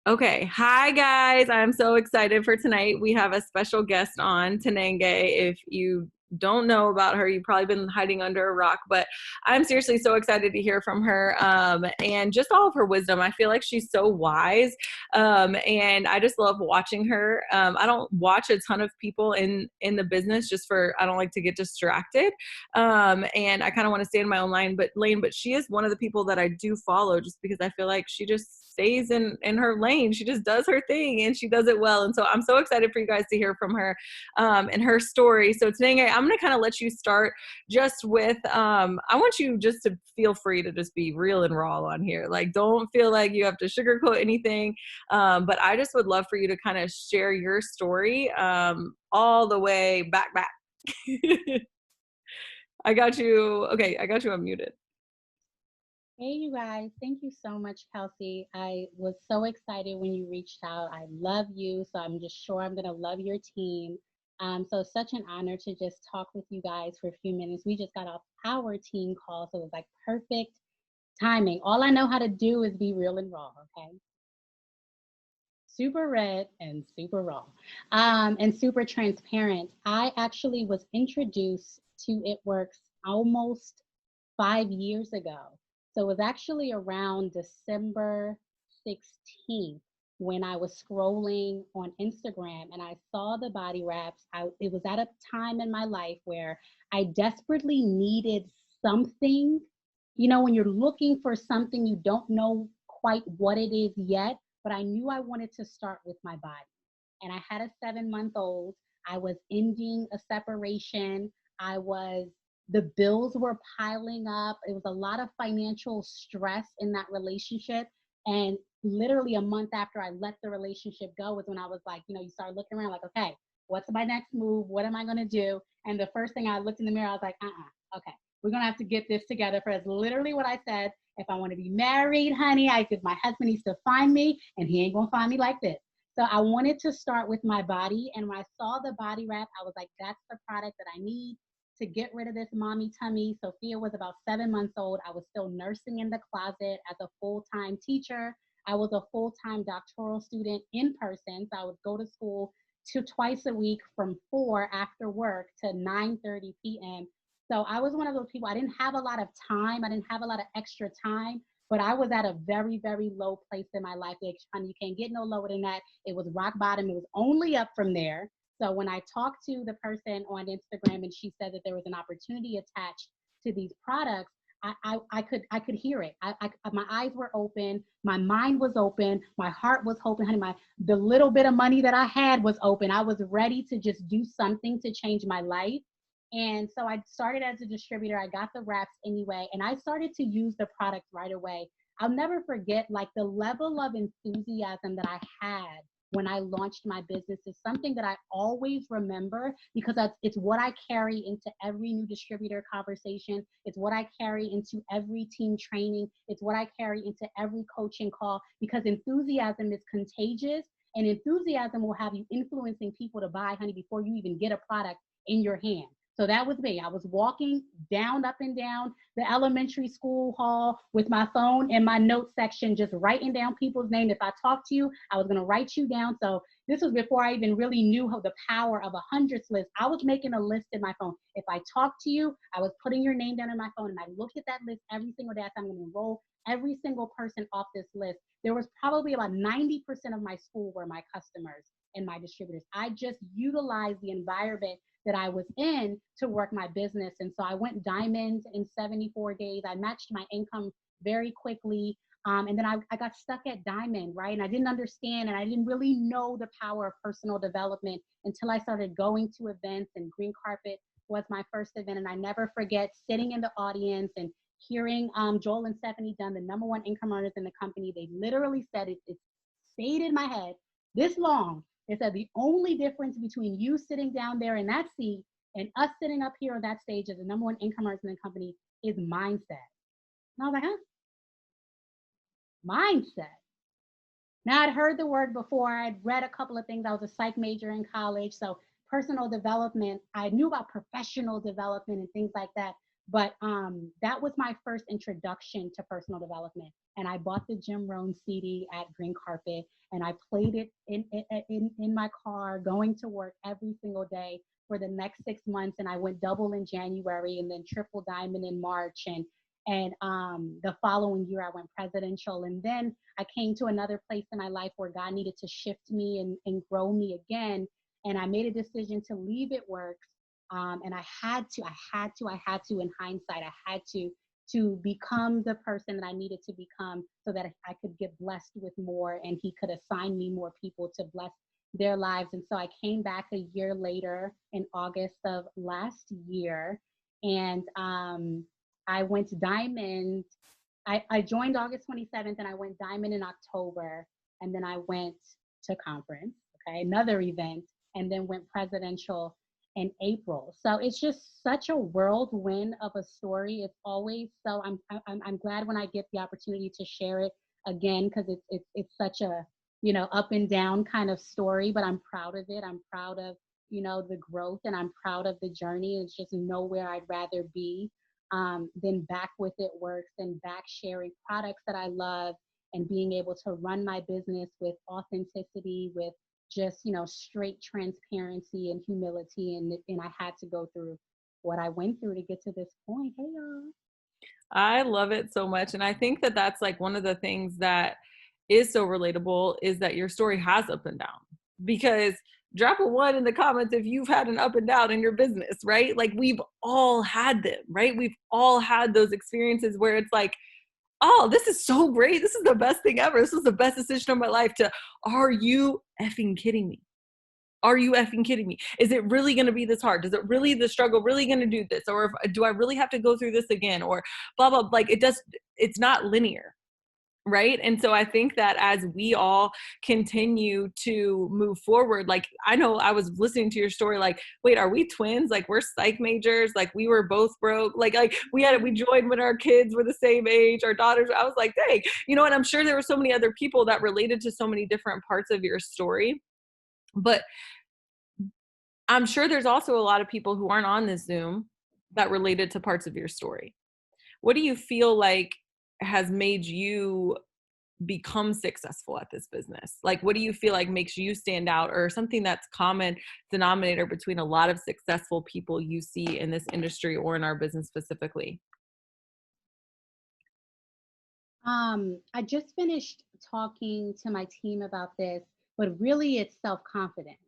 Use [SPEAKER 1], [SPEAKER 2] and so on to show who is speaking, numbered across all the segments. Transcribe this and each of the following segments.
[SPEAKER 1] Okay. Hi, guys. I'm so excited for tonight. We have a special guest on, Tenagne. If you don't know about her, you've probably been hiding under a rock, but I'm seriously so excited to hear from her and just all of her wisdom. I feel like she's so wise and I just love watching her. I don't watch a ton of people in the business just for, I don't like to get distracted and I kind of want to stay in my own lane, but she is one of the people that I do follow just because I feel like she just stays in her lane. She just does her thing and she does it well. And so I'm so excited for you guys to hear from her and her story. So today I'm going to kind of let you start just with, I want you just to feel free to just be real and raw on here. Like, don't feel like you have to sugarcoat anything. But I just would love for you to kind of share your story all the way back. I got you. Okay, I got you unmuted.
[SPEAKER 2] Hey, you guys. Thank you so much, Kelsey. I was so excited when you reached out. I love you, so I'm just sure I'm going to love your team. So such an honor to just talk with you guys for a few minutes. We just got off our team call, so it was like perfect timing. All I know how to do is be real and raw, okay? Super red and super raw, and super transparent. I actually was introduced to It Works almost 5 years ago. So it was actually around December 16th when I was scrolling on Instagram and I saw the body wraps. It was at a time in my life where I desperately needed something. You know, when you're looking for something, you don't know quite what it is yet, but I knew I wanted to start with my body. And I had a 7-month-old. I was ending a separation. I was the bills were piling up. It was a lot of financial stress in that relationship. And literally a month after I let the relationship go was when I was like, you start looking around like, okay, what's my next move? What am I going to do? And the first thing I looked in the mirror, I was like, okay, we're going to have to get this together. For that's literally what I said. If I want to be married, honey, I said, my husband needs to find me and he ain't going to find me like this. So I wanted to start with my body. And when I saw the body wrap, I was like, that's the product that I need to get rid of this mommy tummy. Sophia was about 7 months old. I was still nursing in the closet as a full-time teacher. I was a full-time doctoral student in person. So I would go to school twice a week from 4 after work to 9:30 p.m. So I was one of those people, I didn't have a lot of time. I didn't have a lot of extra time, but I was at a very, very low place in my life. You can't get no lower than that. It was rock bottom. It was only up from there. So when I talked to the person on Instagram and she said that there was an opportunity attached to these products, I could hear it. My eyes were open, my mind was open, my heart was open, honey. The little bit of money that I had was open. I was ready to just do something to change my life. And so I started as a distributor. I got the wraps anyway, and I started to use the product right away. I'll never forget like the level of enthusiasm that I had when I launched my business is something that I always remember because it's what I carry into every new distributor conversation. It's what I carry into every team training. It's what I carry into every coaching call because enthusiasm is contagious and enthusiasm will have you influencing people to buy, honey, before you even get a product in your hand. So that was me. I was walking down, up and down the elementary school hall with my phone in my notes section, just writing down people's names. If I talked to you, I was going to write you down. So this was before I even really knew the power of a hundreds list. I was making a list in my phone. If I talked to you, I was putting your name down in my phone and I looked at that list every single day. I'm going to enroll every single person off this list. There was probably about 90% of my school were my customers and my distributors. I just utilized the environment that I was in to work my business. And so I went diamond in 74 days. I matched my income very quickly. And then I got stuck at diamond, right? And I didn't understand and I didn't really know the power of personal development until I started going to events, and Green Carpet was my first event. And I never forget sitting in the audience and hearing Joel and Stephanie Dunn, the #1 income earners in the company. They literally said it stayed in my head this long. They said the only difference between you sitting down there in that seat and us sitting up here on that stage as the #1 income earners in the company is mindset. And I was like, huh? Mindset. Now I'd heard the word before. I'd read a couple of things. I was a psych major in college. So personal development, I knew about professional development and things like that. But that was my first introduction to personal development. and I bought the Jim Rohn CD at Green Carpet, and I played it in my car going to work every single day for the next 6 months. And I went double in January and then triple diamond in March. And the following year I went presidential. And then I came to another place in my life where God needed to shift me and grow me again. And I made a decision to leave It Works. And I had to, in hindsight, I had to become the person that I needed to become so that I could get blessed with more and he could assign me more people to bless their lives. And so I came back a year later in August of last year, and I went diamond. I joined August 27th and I went diamond in October, and then I went to conference, okay, another event, and then went presidential in April. So it's just such a whirlwind of a story. It's always so. I'm glad when I get the opportunity to share it again, because it's such a, up and down kind of story. But I'm proud of it. I'm proud of the growth, and I'm proud of the journey. It's just nowhere I'd rather be than back with It Works and back sharing products that I love and being able to run my business with authenticity, with just straight transparency and humility, and I had to go through what I went through to get to this point. Hey y'all.
[SPEAKER 1] I love it so much. And I think that that's like one of the things that is so relatable is that your story has up and down. Because drop a one in the comments if you've had an up and down in your business, right? Like we've all had them, right? We've all had those experiences where it's like, oh, this is so great. This is the best thing ever. This was the best decision of my life to, are you effing kidding me? Are you effing kidding me? Is it really going to be this hard? Does it really, the struggle really going to do this? Or do I really have to go through this again? Or blah, blah, like it's not linear. Right. And so I think that as we all continue to move forward, like I know I was listening to your story, like, wait, are we twins? Like we're psych majors, like we were both broke, like we joined when our kids were the same age, our daughters. I was like, dang, and I'm sure there were so many other people that related to so many different parts of your story. But I'm sure there's also a lot of people who aren't on this Zoom that related to parts of your story. What do you feel like has made you become successful at this business? Like, what do you feel like makes you stand out, or something that's common denominator between a lot of successful people you see in this industry or in our business specifically?
[SPEAKER 2] I just finished talking to my team about this, but really it's self-confidence.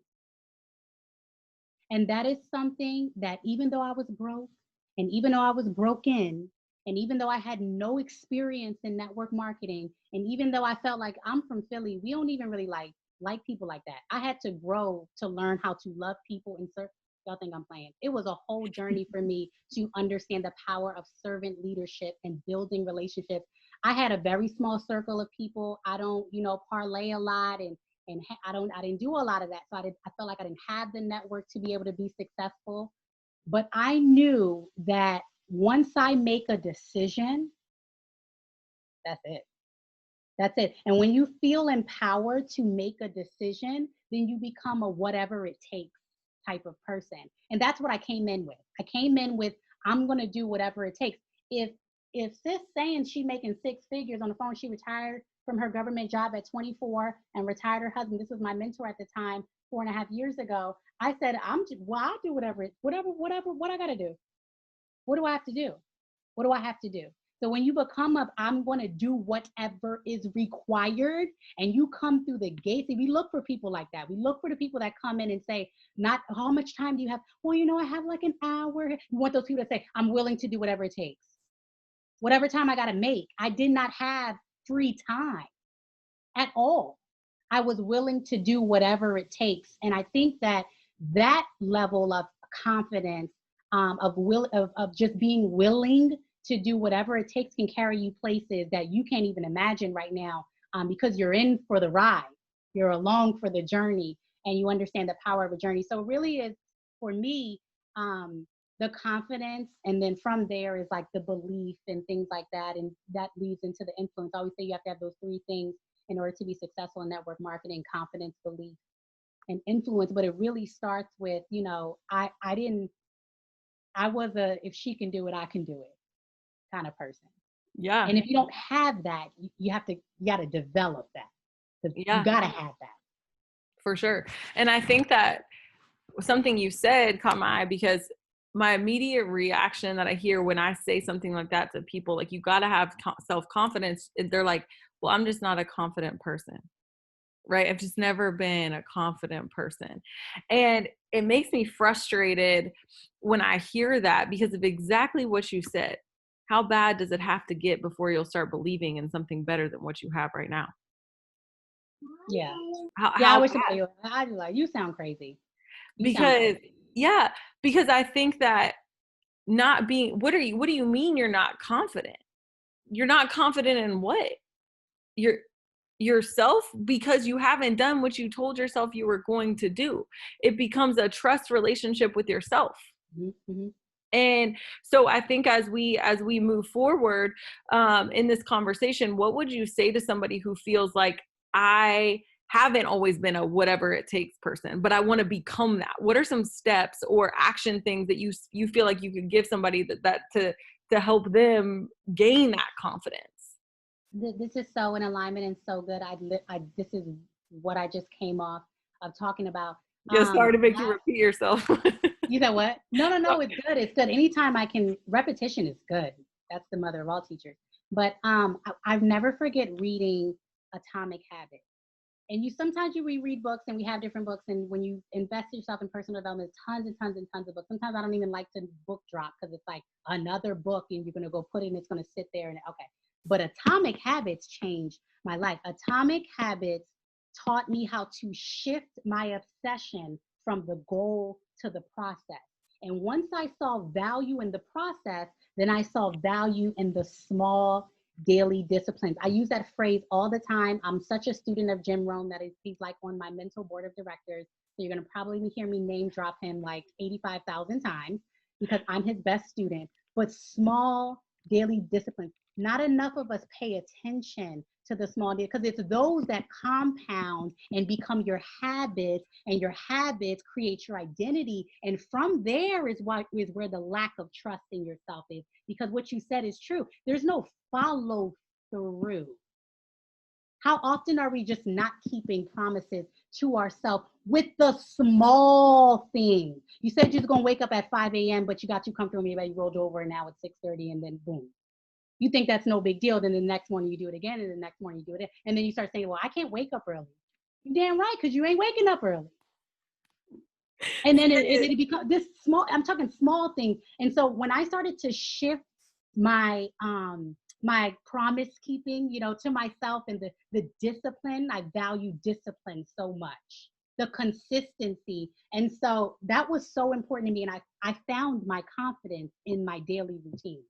[SPEAKER 2] And that is something that even though I was broke and even though I was broken and even though I had no experience in network marketing and even though I felt like I'm from Philly, we don't even really like people like that. I had to grow to learn how to love people and serve. Y'all think I'm playing. It was a whole journey for me to understand the power of servant leadership and building relationships. I had a very small circle of people. I don't, parlay a lot and I didn't do a lot of that. So I felt like I didn't have the network to be able to be successful. But I knew that once I make a decision, that's it. That's it. And when you feel empowered to make a decision, then you become a whatever it takes type of person. And that's what I came in with. I came in with, I'm going to do whatever it takes. If if sis saying she making six figures on the phone, she retired from her government job at 24 and retired her husband. This was my mentor at the time, 4.5 years ago. I said, I'll do whatever, what I got to do. What do I have to do? What do I have to do? So when you become I'm going to do whatever is required, and you come through the gates, and we look for people like that. We look for the people that come in and say, not how much time do you have? Well, I have like an hour. You want those people that say, I'm willing to do whatever it takes. Whatever time I got to make. I did not have free time at all. I was willing to do whatever it takes. And I think that level of confidence, of just being willing to do whatever it takes can carry you places that you can't even imagine right now, because you're in for the ride. You're along for the journey, and you understand the power of a journey. So really is, for me, the confidence, and then from there is like the belief and things like that, and that leads into the influence. I always say you have to have those three things in order to be successful in network marketing: confidence, belief, and influence. But it really starts with, I was a, if she can do it, I can do it kind of person.
[SPEAKER 1] Yeah.
[SPEAKER 2] And if you don't have that, you got to develop that. You
[SPEAKER 1] Yeah,
[SPEAKER 2] got to have that.
[SPEAKER 1] for sure. And I think that something you said caught my eye because my immediate reaction that I hear when I say something like that to people, like, you got to have self-confidence. They're like, well, I'm just not a confident person. Right? I've just never been a confident person. And it makes me frustrated when I hear that because of exactly what you said. How bad does it have to get before you'll start believing in something better than what you have right now?
[SPEAKER 2] Yeah. Yeah, I
[SPEAKER 1] How
[SPEAKER 2] wish somebody would, I'd be like, you sound crazy. You sound
[SPEAKER 1] because
[SPEAKER 2] crazy.
[SPEAKER 1] yeah, because I think that not being what do you mean you're not confident? You're not confident in what? You're yourself because you haven't done what you told yourself you were going to do. It becomes a trust relationship with yourself.
[SPEAKER 2] Mhm, mhm.
[SPEAKER 1] And so I think as we move forward in this conversation, what would you say to somebody who feels like, I haven't always been a whatever it takes person, but I want to become that? What are some steps or action things that you feel like you could give somebody that to help them gain that confidence?
[SPEAKER 2] This is so in alignment and so good. This is what I just came off of talking about.
[SPEAKER 1] Yeah, sorry to make you
[SPEAKER 2] I,
[SPEAKER 1] repeat yourself.
[SPEAKER 2] you know what? No, no, no. It's good. It's good. Anytime I can, repetition is good. That's the mother of all teachers. But I've never forget reading Atomic Habits. And sometimes you reread books, and we have different books. And when you invest yourself in personal development, tons and tons and tons of books. Sometimes I don't even like to book drop because it's like another book, and you're gonna go put it, and it's gonna sit there. And okay, but Atomic Habits changed my life. Atomic Habits taught me how to shift my obsession from the goal to the process. And once I saw value in the process, then I saw value in the small daily disciplines. I use that phrase all the time. I'm such a student of Jim Rohn that he's like on my mental board of directors. So you're going to probably hear me name drop him like 85,000 times because I'm his best student. But small daily disciplines, not enough of us pay attention to the small daily because it's those that compound and become your habits, and your habits create your identity. And from there is where the lack of trust in yourself is, because what you said is true. There's no follow through. How often are we just not keeping promises to ourselves with the small things? You said you was gonna wake up at 5 a.m., but you got too comfortable and you rolled over, and now it's 6:30, and then boom. You think that's no big deal. Then the next morning you do it again, and the next morning you do it, and then you start saying, "Well, I can't wake up early." You damn right, because you ain't waking up early. And then it becomes this small. I'm talking small things. And so when I started to shift my my promise keeping, to myself, and the discipline, I value discipline so much, the consistency. And so that was so important to me. And I found my confidence in my daily routine.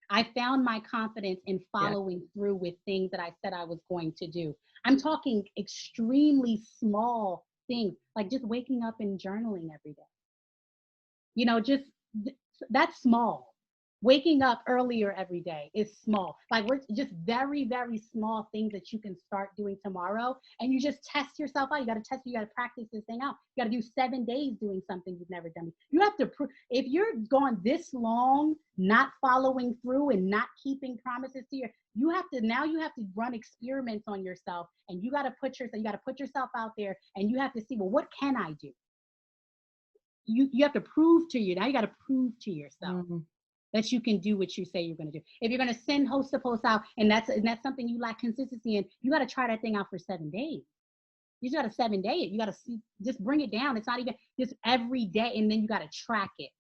[SPEAKER 2] I found my confidence in
[SPEAKER 1] Yeah.
[SPEAKER 2] following through with things that I said I was going to do. I'm talking extremely small things, like just waking up and journaling every day. Just that's small. Waking up earlier every day is small. Like, we're just very, very small things that you can start doing tomorrow. And you just test yourself out. You got to test, you got to practice this thing out. You got to do 7 days doing something you've never done. You have to prove, if you're gone this long, not following through and not keeping promises to you have to run experiments on yourself, and you got to put yourself out there, and you have to see, well, what can I do? You have to prove to you. Now you got to prove to yourself
[SPEAKER 1] Mhm.
[SPEAKER 2] that you can do what you say you're going to do. If you're going to send host to post out, and that's something you lack consistency in, you got to try that thing out for 7 days. You just got to 7 day it. You got to just bring it down. It's not even just every day, and then you got to track it.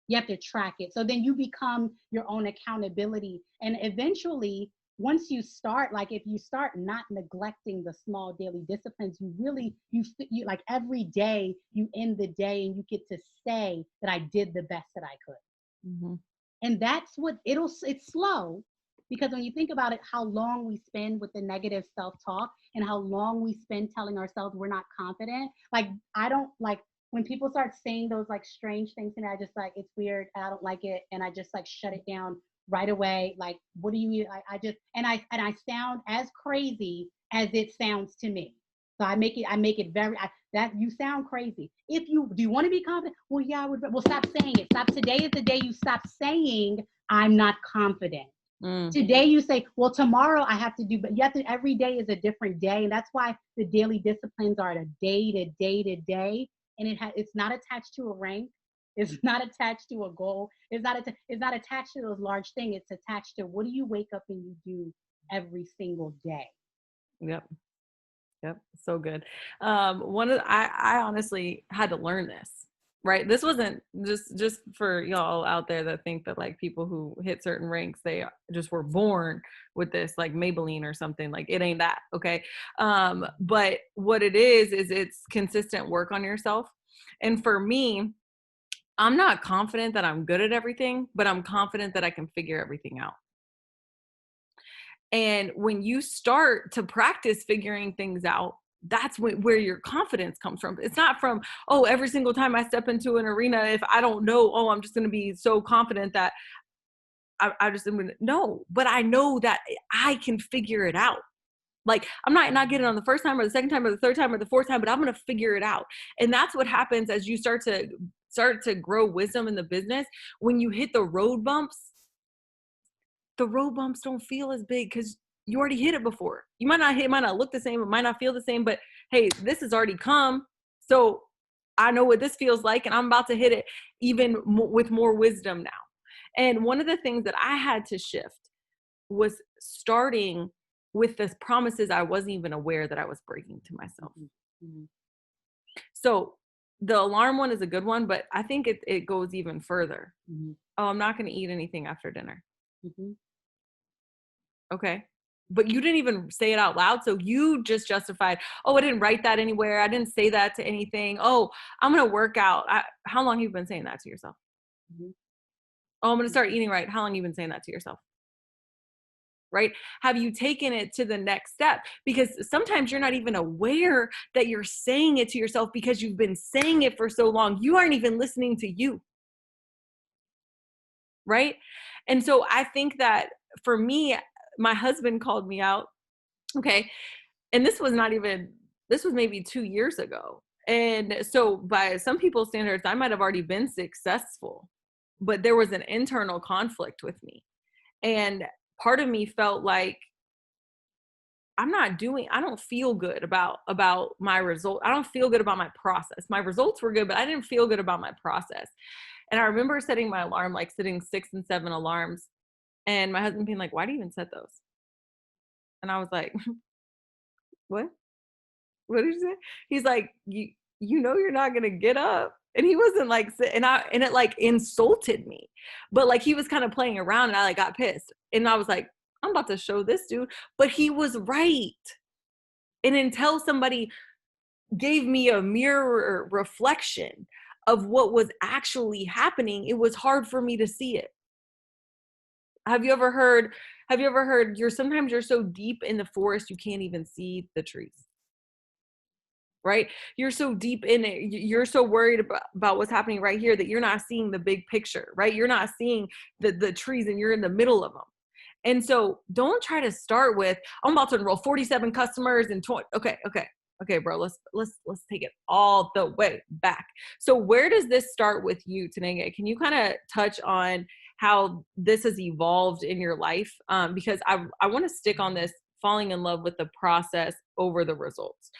[SPEAKER 2] You have to track it. So then you become your own accountability. And eventually, once you start, like if you start not neglecting the small daily disciplines, you like every day you end the day and you get to say that I did the best that I could.
[SPEAKER 1] Mhm.
[SPEAKER 2] And that's what it's slow, because when you think about it, how long we spend with the negative self-talk, and how long we spend telling ourselves we're not confident. Like, I don't like when people start saying those like strange things to me. I just like, it's weird, I don't like it, and I just like shut it down right away. Like, what do you mean? I just and I sound as crazy as it sounds to me. So I make it very that you sound crazy. If you do you want to be confident? Well, yeah, I would. Well, stop saying it. Stop. Today is the day you stop saying I'm not confident.
[SPEAKER 1] Mm,
[SPEAKER 2] Today you say, well, tomorrow I have to do, but you have to, every day is a different day. And that's why the daily disciplines are a day to day to day. And it's not attached to a rank. It's not attached to a goal. It's not attached to those large things. It's attached to, what do you wake up and you do every single day?
[SPEAKER 1] yep. Yep, so good. One of I honestly had to learn this, right? This wasn't just for y'all out there that think that like people who hit certain ranks, they just were born with this, like Maybelline or something. Like it ain't that, okay? But what it is it's consistent work on yourself. And for me, I'm not confident that I'm good at everything, but I'm confident that I can figure everything out. And when you start to practice figuring things out, that's where your confidence comes from. It's not from, oh, every single time I step into an arena, if I don't know, oh, I'm just going to be so confident that I just am going to, no, but I know that I can figure it out. Like I'm not getting it on the first time or the second time or the third time or the fourth time, but I'm going to figure it out. And that's what happens as you start to grow wisdom in the business. When you hit the road bumps don't feel as big because you already hit it before. You might not hit, it might not look the same, it might not feel the same, but hey, this has already come. So I know what this feels like, and I'm about to hit it even with more wisdom now. And one of the things that I had to shift was starting with the promises I wasn't even aware that I was breaking to myself.
[SPEAKER 2] Mm-hmm.
[SPEAKER 1] So the alarm one is a good one, but I think it goes even further.
[SPEAKER 2] Mm-hmm.
[SPEAKER 1] Oh, I'm not going to eat anything after dinner.
[SPEAKER 2] Mm-hmm.
[SPEAKER 1] Okay. But you didn't even say it out loud. So you just justified, oh, I didn't write that anywhere. I didn't say that to anything. Oh, I'm going to work out. How long have you been saying that to yourself?
[SPEAKER 2] Mm-hmm.
[SPEAKER 1] Oh, I'm going to start eating right. How long have you been saying that to yourself? Right? Have you taken it to the next step? Because sometimes you're not even aware that you're saying it to yourself because you've been saying it for so long. You aren't even listening to you. Right? And so I think that for me, my husband called me out. Okay. And this was maybe 2 years ago. And so by some people's standards, I might have already been successful, but there was an internal conflict with me. And part of me felt like I don't feel good about my result. I don't feel good about my process. My results were good, but I didn't feel good about my process. And I remember setting my alarm, like setting 6 and 7 alarms, and my husband being like, why do you even set those? And I was like, what? What did you say? He's like, you know you're not gonna get up. And he wasn't like and it like insulted me. But like he was kind of playing around and I like got pissed. And I was like, I'm about to show this dude. But he was right. And until somebody gave me a mirror reflection of what was actually happening, it was hard for me to see it. Have you ever heard you're sometimes you're so deep in the forest you can't even see the trees? Right? You're so deep in it. You're so worried about what's happening right here that you're not seeing the big picture, right? You're not seeing the trees and you're in the middle of them. And so don't try to start with, I'm about to enroll 47 customers and 20. Okay, bro, let's take it all the way back. So where does this start with you, Tenagne? Can you kind of touch on how this has evolved in your life? Because I want to stick on this falling in love with the process over the results.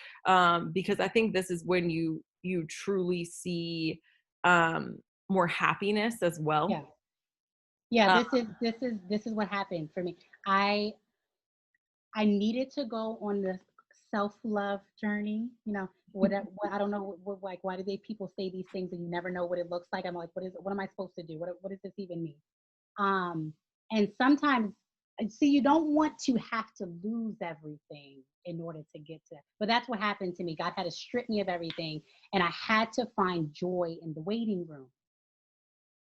[SPEAKER 1] Because I think this is when you truly see more happiness as well.
[SPEAKER 2] Yeah. Yeah,
[SPEAKER 1] Uh,
[SPEAKER 2] this is what happened for me. I I needed to go on the self-love journey. What I don't know like why do they people say these things and you never know what it looks like. I'm like, what am I supposed to do? What does this even mean? Um, and sometimes see you don't want to have to lose everything in order to get to that. But that's what happened to me. God had to strip me of everything and I had to find joy in the waiting room.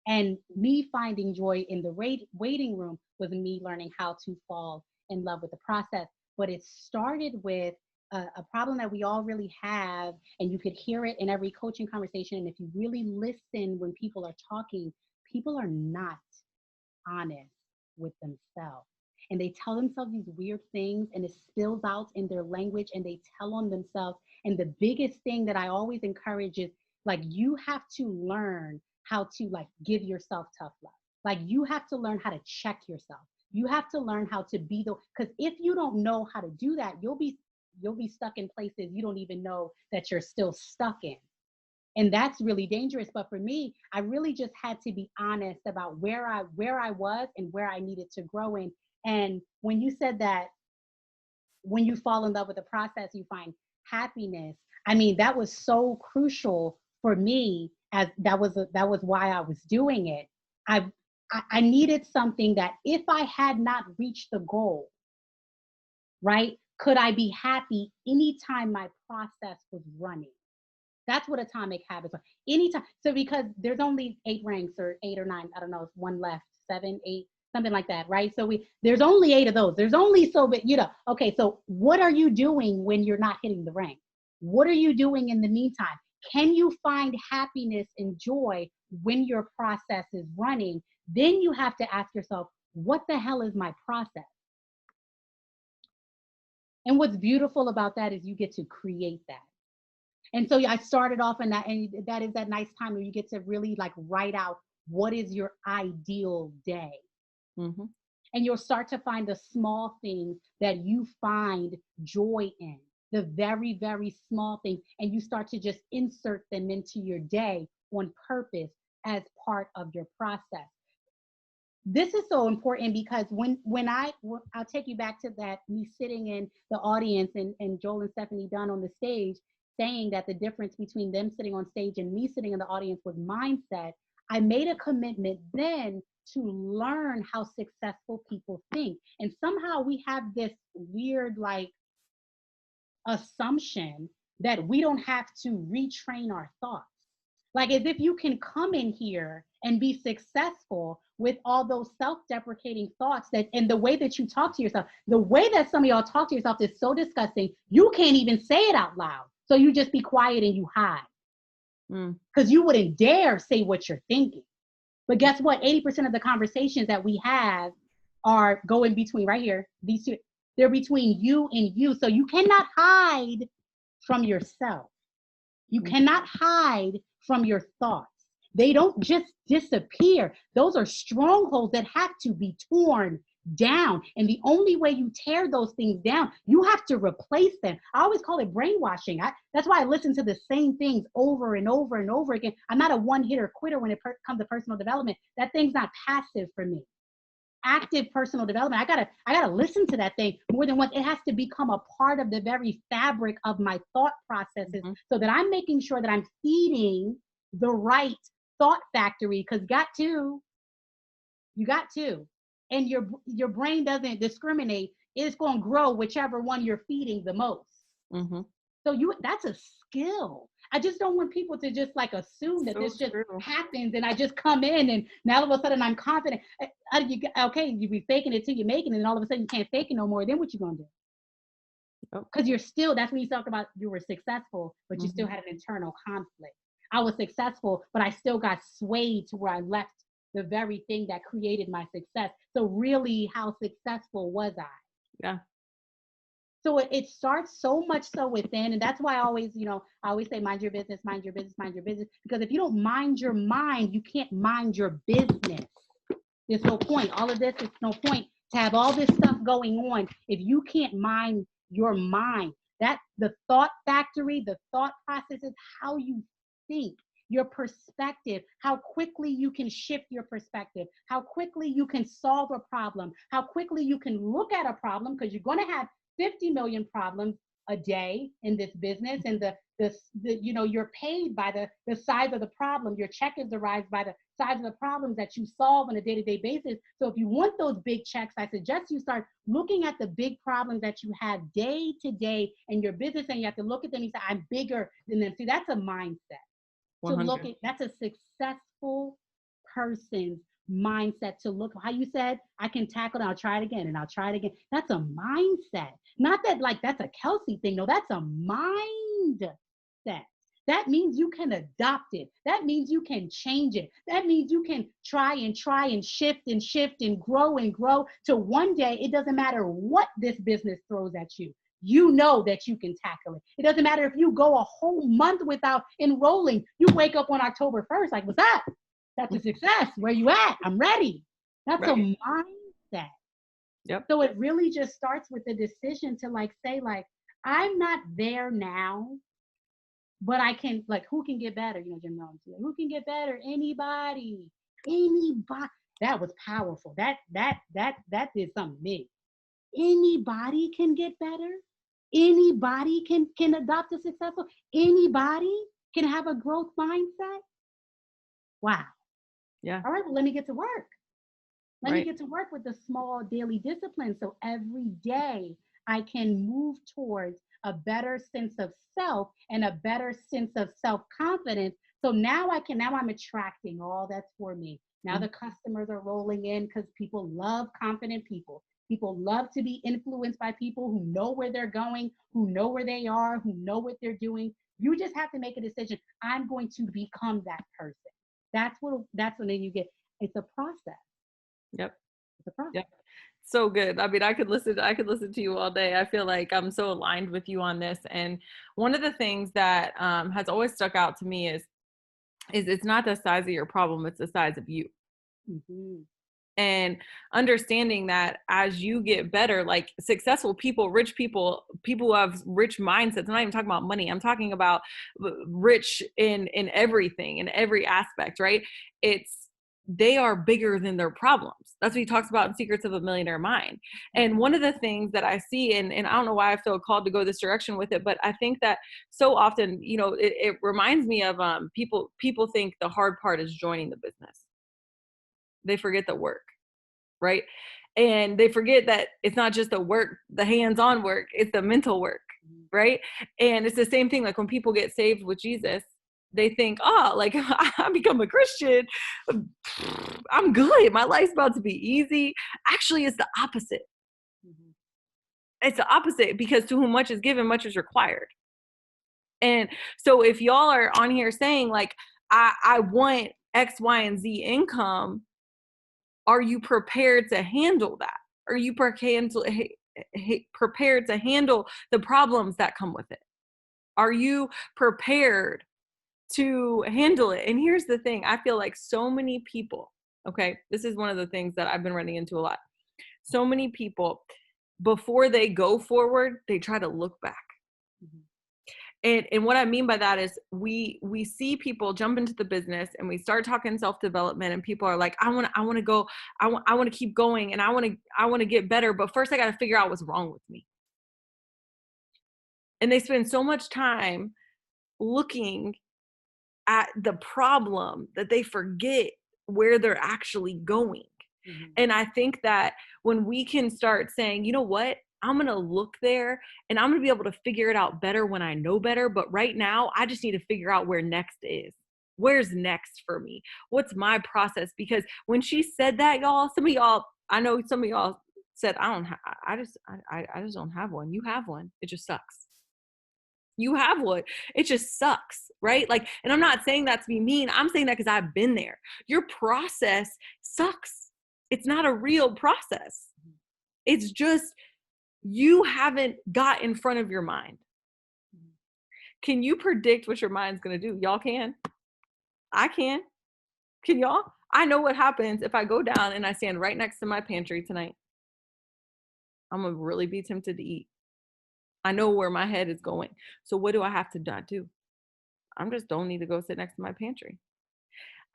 [SPEAKER 2] And me finding joy in the waiting room was me learning how to fall in love with the process. But it started with a problem that we all really have, and you could hear it in every coaching conversation. And if you really listen when people are talking, people are not honest with themselves. And they tell themselves these weird things, and it spills out in their language, and they tell on themselves. And the biggest thing that I always encourage is like, you have to learn how to like give yourself tough love. Like, you have to learn how to check yourself. You have to learn how to be because if you don't know how to do that, you'll be stuck in places you don't even know that you're still stuck in. And that's really dangerous. But for me, I really just had to be honest about where I was and where I needed to grow in. And when you said that when you fall in love with the process, you find happiness. I mean, that was so crucial for me, as that was why I was doing it. I I needed something that if I had not reached the goal, right, could I be happy anytime my process was running? That's what atomic habits are. Anytime. So because there's only 8 ranks or 8 or 9, I don't know, one left, 7, 8, something like that, right? So there's only 8 of those. There's only so but okay, so what are you doing when you're not hitting the rank? What are you doing in the meantime? Can you find happiness and joy when your process is running? Then you have to ask yourself, what the hell is my process? And what's beautiful about that is you get to create that. And so I started off in that, and that is that nice time where you get to really like write out what is your ideal day.
[SPEAKER 1] Mm-hmm.
[SPEAKER 2] And you'll start to find the small things that you find joy in, the very, very small things. And you start to just insert them into your day on purpose as part of your process. This is so important because I'll take you back to that, me sitting in the audience and Joel and Stephanie Dunn on the stage saying that the difference between them sitting on stage and me sitting in the audience was mindset. I made a commitment then to learn how successful people think. And somehow we have this weird like assumption that we don't have to retrain our thoughts. Like as if you can come in here and be successful with all those self-deprecating thoughts that and the way that you talk to yourself, the way that some of y'all talk to yourself is so disgusting, you can't even say it out loud. So you just be quiet and you hide. Because you wouldn't dare say what you're thinking. But guess what? 80% of the conversations that we have are going between right here, these two, they're between you and you. So you cannot hide from yourself. You cannot hide from your thoughts. They don't just disappear. Those are strongholds that have to be torn down. And the only way you tear those things down, you have to replace them. I always call it brainwashing. That's why I listen to the same things over and over and over again. I'm not a one-hitter quitter when it comes to personal development. That thing's not passive for me. Active personal development. I gotta listen to that thing more than once. It has to become a part of the very fabric of my thought processes, so that I'm making sure that I'm feeding the right thought factory. Because you got to, and your brain doesn't discriminate. It's going to grow whichever one you're feeding the most. So that's a skill. I just don't want people to just like assume that this just happens and I just come in and now all of a sudden I'm confident. Okay, you be faking it till you're making it, and all of a sudden you can't fake it no more. Then what you gonna do? Because you're still, that's when you talk about you were successful, but you still had an internal conflict. I was successful, but I still got swayed to where I left the very thing that created my success. So really, how successful was I?
[SPEAKER 1] Yeah.
[SPEAKER 2] So it starts so much so within, and that's why I always say, mind your business, mind your business, mind your business. Because if you don't mind your mind, you can't mind your business. There's no point. All of this, it's no point to have all this stuff going on if you can't mind your mind. That the thought factory, the thought process is how you think. Your perspective, how quickly you can shift your perspective, how quickly you can solve a problem, how quickly you can look at a problem, because you're going to have 50 million problems a day in this business, and you're paid by the size of the problem. Your check is derived by the size of the problems that you solve on a day-to-day basis. So if you want those big checks, I suggest you start looking at the big problems that you have day to day in your business, and you have to look at them and say, I'm bigger than them. See, that's a mindset.
[SPEAKER 1] 100.
[SPEAKER 2] To look at, that's a successful person's mindset, to look how you said, I can tackle it, I'll try it again and I'll try it again. That's a mindset. Not that like that's a Kelsey thing. No, that's a mindset. That means you can adopt it. That means you can change it. That means you can try and shift and grow to one day, it doesn't matter what this business throws at you. You know that you can tackle it. It doesn't matter if you go a whole month without enrolling. You wake up on October 1st, like, what's that? That's a success. Where you at? I'm ready. That's a mindset.
[SPEAKER 1] Yep.
[SPEAKER 2] So it really just starts with the decision to like say like, I'm not there now, but I can like who can get better? You know, Jim Rohn, like, who can get better? Anybody. Anybody. That was powerful. That did something to me. Anybody can get better. Anybody can adopt a successful. Anybody can have a growth mindset. Wow.
[SPEAKER 1] Yeah.
[SPEAKER 2] All right, well, let me get to work. Let me
[SPEAKER 1] Right.
[SPEAKER 2] get to work with the small daily disciplines so every day I can move towards a better sense of self and a better sense of self-confidence. So now I'm attracting all that's for me. Now
[SPEAKER 1] Mm.
[SPEAKER 2] the customers are rolling in because people love confident people. People love to be influenced by people who know where they're going, who know where they are, who know what they're doing. You just have to make a decision. I'm going to become that person. That's when then you get it's a process.
[SPEAKER 1] Yep.
[SPEAKER 2] It's a process.
[SPEAKER 1] Yep. So good. I mean, I could listen to you all day. I feel like I'm so aligned with you on this. And one of the things that has always stuck out to me is it's not the size of your problem, it's the size of you.
[SPEAKER 2] Mhm.
[SPEAKER 1] And understanding that as you get better, like successful people, rich people, people who have rich mindsets, I'm not even talking about money, I'm talking about rich in everything, in every aspect, right? It's they are bigger than their problems. That's what he talks about in Secrets of a Millionaire Mind. And one of the things that I see, and I don't know why I feel called to go this direction with it, but I think that so often, it reminds me of people think the hard part is joining the business. They forget the work, right? And they forget that it's not just the work, the hands-on work, it's the mental work,
[SPEAKER 2] Mhm.
[SPEAKER 1] right? And it's the same thing like when people get saved with Jesus, they think, oh, like I become a Christian, I'm good. My life's about to be easy. Actually, it's the opposite.
[SPEAKER 2] Mhm.
[SPEAKER 1] It's the opposite because to whom much is given, much is required. And so if y'all are on here saying like, I want X, Y, and Z income, are you prepared to handle that? Are you prepared to handle the problems that come with it? Are you prepared to handle it? And here's the thing, I feel like so many people, okay, this is one of the things that I've been running into a lot. So many people, before they go forward, they try to look back.
[SPEAKER 2] Mhm.
[SPEAKER 1] And what I mean by that is we see people jump into the business and we start talking self-development and people are like, I want to go, I want to keep going and I want to get better, but first I got to figure out what's wrong with me. And they spend so much time looking at the problem that they forget where they're actually going.
[SPEAKER 2] Mhm.
[SPEAKER 1] And I think that when we can start saying, you know what, I'm going to look there and I'm going to be able to figure it out better when I know better. But right now, I just need to figure out where next is. Where's next for me? What's my process? Because when she said that, y'all, some of y'all, I know some of y'all said, I don't have, I just don't have one. You have one. It just sucks. You have one. It just sucks, right? Like, and I'm not saying that to be mean. I'm saying that because I've been there. Your process sucks. It's not a real process. It's just you haven't got in front of your mind.
[SPEAKER 2] Mhm.
[SPEAKER 1] Can you predict what your mind's going to do? Y'all can. I can. Can y'all? I know what happens if I go down and I stand right next to my pantry tonight. I'm going to really be tempted to eat. I know where my head is going. So what do I have to not do? I'm just don't need to go sit next to my pantry.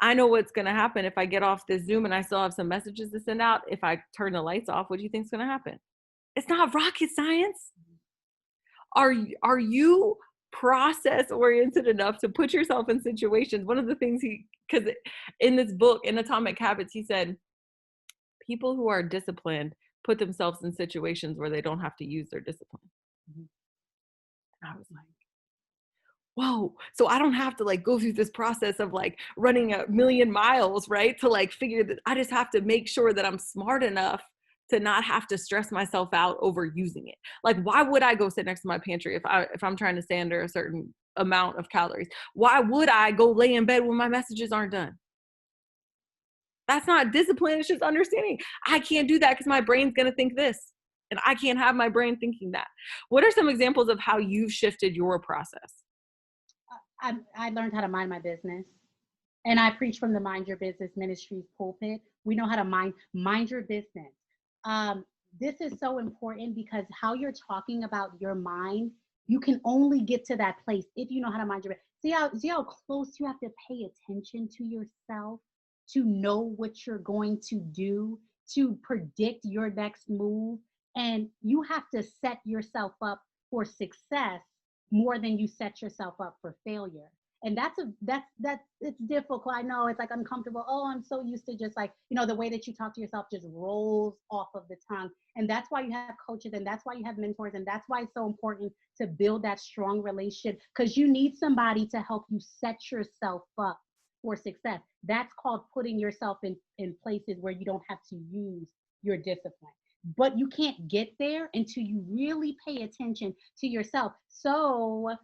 [SPEAKER 1] I know what's going to happen if I get off this Zoom and I still have some messages to send out. If I turn the lights off, what do you think is going to happen? It's not rocket science. Are you process oriented enough to put yourself in situations? One of the things because in this book, in Atomic Habits, he said, people who are disciplined put themselves in situations where they don't have to use their discipline.
[SPEAKER 2] Mhm.
[SPEAKER 1] And I was like, whoa, so I don't have to like go through this process of like running 1,000,000 miles, right? To like figure that I just have to make sure that I'm smart enough to not have to stress myself out over using it. Like, why would I go sit next to my pantry if I'm trying to stay under a certain amount of calories? Why would I go lay in bed when my messages aren't done? That's not discipline, it's just understanding. I can't do that because my brain's gonna think this. And I can't have my brain thinking that. What are some examples of how you shifted your process?
[SPEAKER 2] I learned how to mind my business. And I preach from the Mind Your Business Ministries pulpit. We know how to mind your business. Um, this is so important because how you're talking about your mind, you can only get to that place if you know how to mind your business. See how close you have to pay attention to yourself to know what you're going to do, to predict your next move. And you have to set yourself up for success more than you set yourself up for failure. And that's it's difficult. I know it's like uncomfortable. Oh, I'm so used to just like, the way that you talk to yourself just rolls off of the tongue. And that's why you have coaches, and that's why you have mentors, and that's why it's so important to build that strong relationship, because you need somebody to help you set yourself up for success. That's called putting yourself in places where you don't have to use your discipline. But you can't get there until you really pay attention to yourself. So,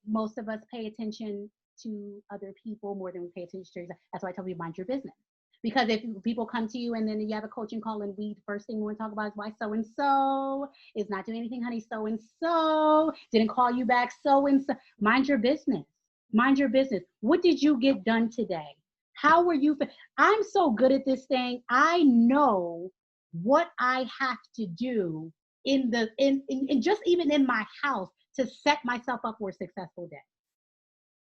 [SPEAKER 2] most of us pay attention to other people more than we pay attention to yourself. That's why I tell you, mind your business. Because if people come to you and then you have a coaching call and we first thing we want to talk about is why so and so is not doing anything, honey, so and so didn't call you back, so and so. Mind your business. Mind your business. What did you get done today? How were you? I'm so good at this thing. I know what I have to do in just even in my house to set myself up for a successful day.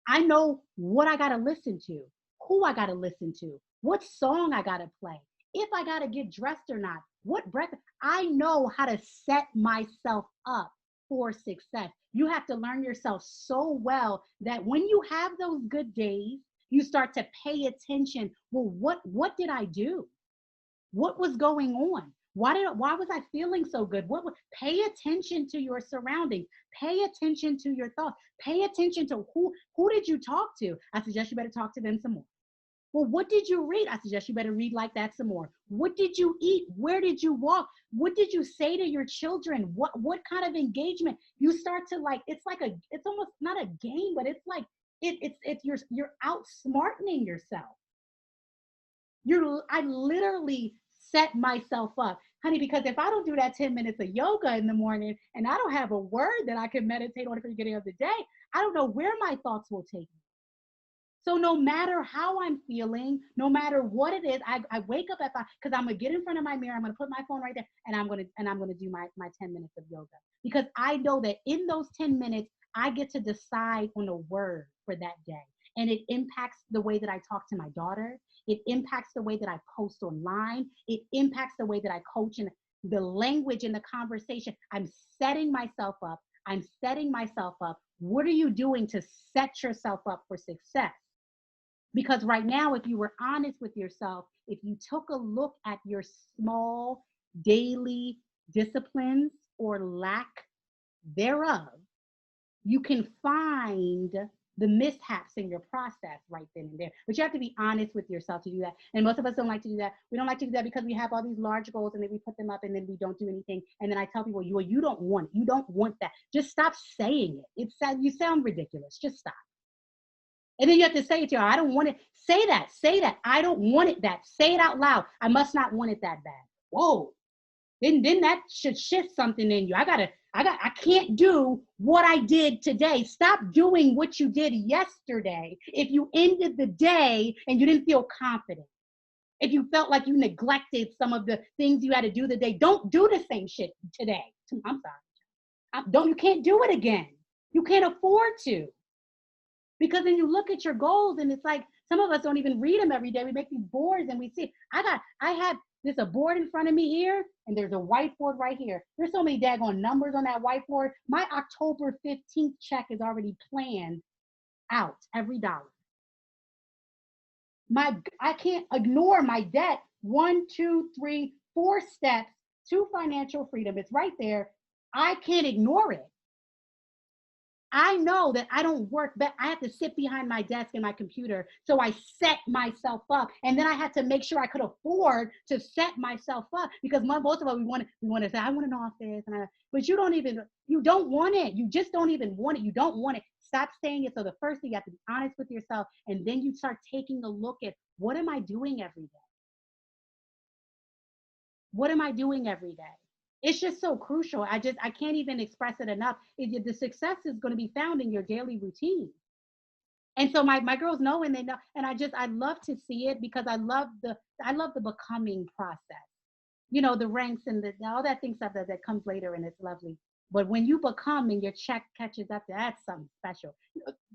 [SPEAKER 2] I know what I got to listen to, who I got to listen to, what song I got to play, if I got to get dressed or not, what breakfast. I know how to set myself up for success. You have to learn yourself so well that when you have those good days, you start to pay attention. Well, what did I do? What was going on? Why was I feeling so good? Pay attention to your surroundings. Pay attention to your thoughts. Pay attention to who did you talk to? I suggest you better talk to them some more. Well, what did you read? I suggest you better read like that some more. What did you eat? Where did you walk? What did you say to your children? What kind of engagement? You start to like, it's almost not a game, but it's like it's you're outsmarting yourself. I literally set myself up, honey, because if I don't do that 10 minutes of yoga in the morning and I don't have a word that I can meditate on at the beginning of the day, I don't know where my thoughts will take me. So no matter how I'm feeling, no matter what it is, I wake up at 5 because I'm gonna get in front of my mirror, I'm gonna put my phone right there, and I'm gonna do my 10 minutes of yoga. Because I know that in those 10 minutes, I get to decide on a word for that day. And it impacts the way that I talk to my daughter. It impacts the way that I post online. It impacts the way that I coach and the language in the conversation. I'm setting myself up. I'm setting myself up. What are you doing to set yourself up for success? Because right now, if you were honest with yourself, if you took a look at your small daily disciplines or lack thereof, you can find the mishaps in your process right then and there. But you have to be honest with yourself to do that. And most of us don't like to do that. We don't like to do that because we have all these large goals and then we put them up and then we don't do anything. And then I tell people, you don't want it. You don't want that. Just stop saying it. You sound ridiculous. Just stop. And then you have to say it to her. I don't want it. Say that. Say that. I don't want it that. Say it out loud. I must not want it that bad. Whoa. Then that should shift something in you. I can't do what I did today. Stop doing what you did yesterday. If you ended the day and you didn't feel confident, if you felt like you neglected some of the things you had to do the day, don't do the same shit today. I'm sorry. You can't do it again. You can't afford to. Because then you look at your goals and it's like some of us don't even read them every day. We make these boards and we see. There's a board in front of me here and there's a whiteboard right here. There's so many daggone numbers on that whiteboard. My October 15th check is already planned out, every dollar. I can't ignore my debt. 1, 2, 3, 4 steps to financial freedom. It's right there. I can't ignore it. I know that I don't work, but I have to sit behind my desk in my computer. So I set myself up. And then I had to make sure I could afford to set myself up because most of us, we want to say, I want an office. But you don't want it. You just don't even want it. You don't want it. Stop saying it. So the first thing, you have to be honest with yourself. And then you start taking a look at what am I doing every day? What am I doing every day? It's just so crucial. I can't even express it enough. The success is going to be found in your daily routine. And so my girls know and they know, and I love to see it because I love the becoming process. the ranks and all that thing stuff that comes later and it's lovely. But when you become and your check catches up, that's something special.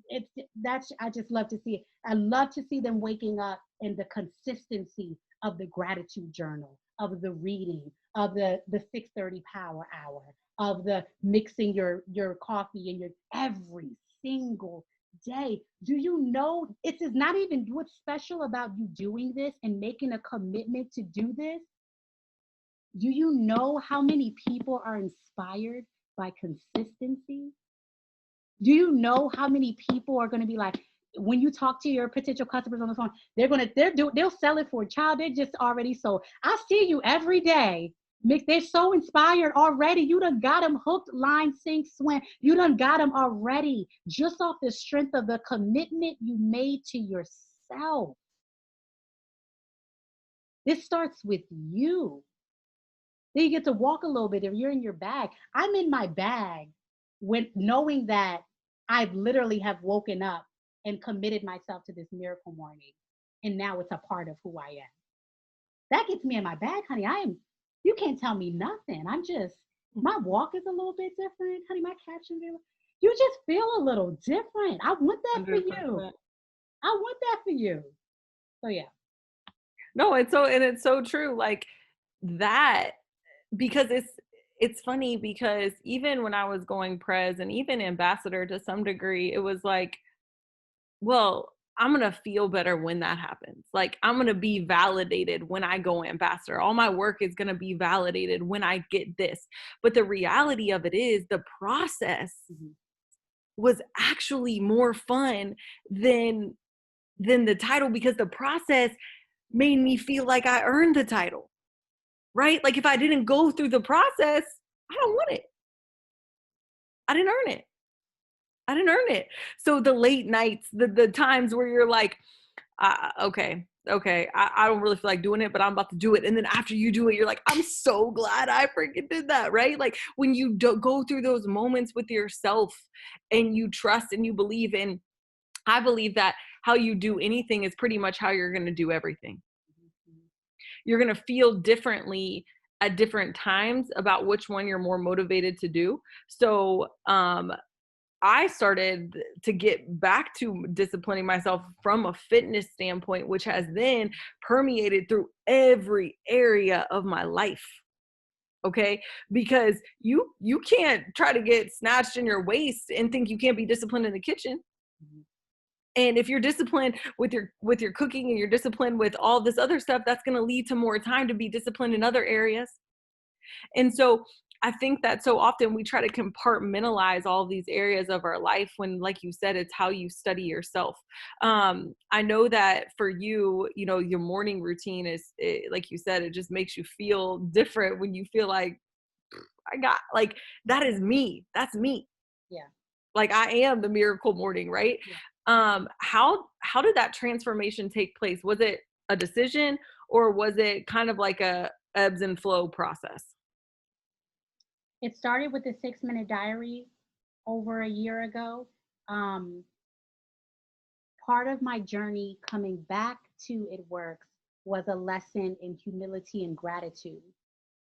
[SPEAKER 2] It's that's I just love to see it. I love to see them waking up in the consistency of the gratitude journal, of the reading, of the 6:30 power hour, of the mixing your coffee and your every single day. Do you know it's not even what's special about you doing this and making a commitment to do this? Do you know how many people are inspired by consistency? Do you know how many people are going to be like, when you talk to your potential customers on the phone, they'll sell it for a child. They're just already sold. I see you every day. Mick, they're so inspired already. You done got them hooked, line, sink, swim. You done got them already just off the strength of the commitment you made to yourself. This starts with you. Then you get to walk a little bit if you're in your bag. I'm in my bag when knowing that I literally have woken up and committed myself to this miracle morning. And now it's a part of who I am. That gets me in my bag, honey. You can't tell me nothing. My walk is a little bit different, honey. My caption, you just feel a little different. I want that for you.
[SPEAKER 1] 100%.
[SPEAKER 2] I want that for you. So yeah.
[SPEAKER 1] No, it's so true. Like that, because it's funny because even when I was going pres and even ambassador to some degree, it was like, well, I'm gonna feel better when that happens. Like I'm gonna be validated when I go ambassador. All my work is gonna be validated when I get this. But the reality of it is the process
[SPEAKER 2] Mhm.
[SPEAKER 1] was actually more fun than the title, because the process made me feel like I earned the title. Right? Like if I didn't go through the process, I don't want it. I didn't earn it. I didn't earn it. So the late nights, the times where you're like, okay, I don't really feel like doing it, but I'm about to do it. And then after you do it, you're like, I'm so glad I freaking did that, right? Like when you go through those moments with yourself and you trust and you believe in, I believe that how you do anything is pretty much how you're going to do everything. You're going to feel differently at different times about which one you're more motivated to do. So, I started to get back to disciplining myself from a fitness standpoint, which has then permeated through every area of my life. Okay, because you can't try to get snatched in your waist and think you can't be disciplined in the kitchen.
[SPEAKER 2] Mhm.
[SPEAKER 1] And if you're disciplined with your cooking and you're disciplined with all this other stuff, that's going to lead to more time to be disciplined in other areas. And so I think that so often we try to compartmentalize all these areas of our life when, like you said, it's how you study yourself. I know that for you, your morning routine like you said, it just makes you feel different when you feel like I got like that is me. That's me.
[SPEAKER 2] Yeah.
[SPEAKER 1] Like I am the miracle morning, right?
[SPEAKER 2] Yeah.
[SPEAKER 1] How did that transformation take place? Was it a decision or was it kind of like a ebbs and flow process?
[SPEAKER 2] It started with the 6-minute diary over a year ago. Um, Part of my journey coming back to It Works was a lesson in humility and gratitude.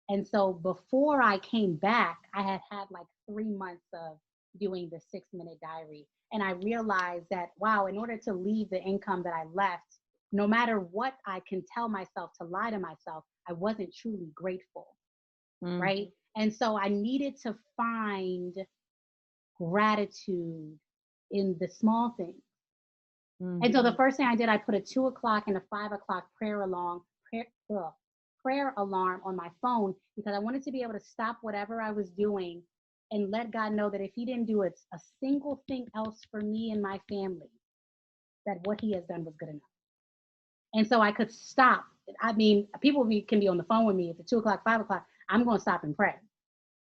[SPEAKER 2] And so before I came back, I had had like 3 months of doing the 6-minute diary. And I realized that, wow, in order to leave the income that I left, no matter what I can tell myself to lie to myself, I wasn't truly grateful.
[SPEAKER 1] Mm,
[SPEAKER 2] Right. And so I needed to find gratitude in the small things. And so the
[SPEAKER 1] mhm.
[SPEAKER 2] first thing I did, I put a 2 o'clock and a 5 o'clock prayer alarm on my phone because I wanted to be able to stop whatever I was doing and let God know that if He didn't do a single thing else for me and my family, that what He has done was good enough. And so I could stop. I mean, can be on the phone with me at the 2 o'clock, 5 o'clock. I'm going to stop and pray.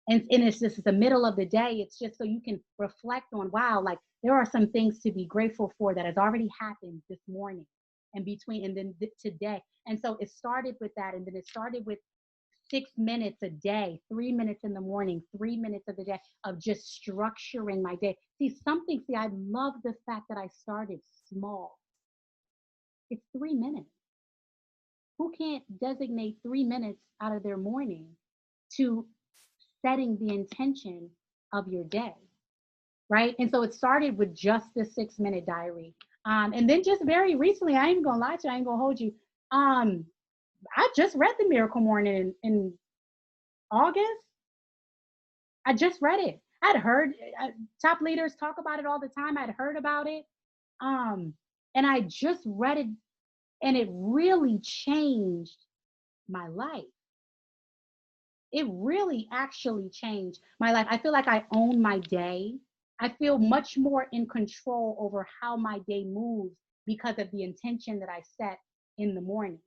[SPEAKER 2] And it's just the middle of the day. It's just so you can reflect on, wow, like there are some things to be grateful for that has already happened this morning and between and then today. And so it started with that. And then it started with 6 minutes a day, 3 minutes in the morning, 3 minutes of the day of just structuring my day. See, I love the fact that I started small. It's 3 minutes. who can't designate 3 minutes out of their morning to setting the intention of your day, right? And so it started with just the 6 minute diary. And then just very recently, I ain't gonna lie to you, I ain't gonna hold you. Um, I just read the Miracle Morning in August. I just read it. I'd heard top leaders talk about it all the time. I'd heard about it. Um, and I just read it, and it really changed my life. It really actually changed my life. I feel like I own my day. I feel much more in control over how my day moves because of the intention that I set in the morning.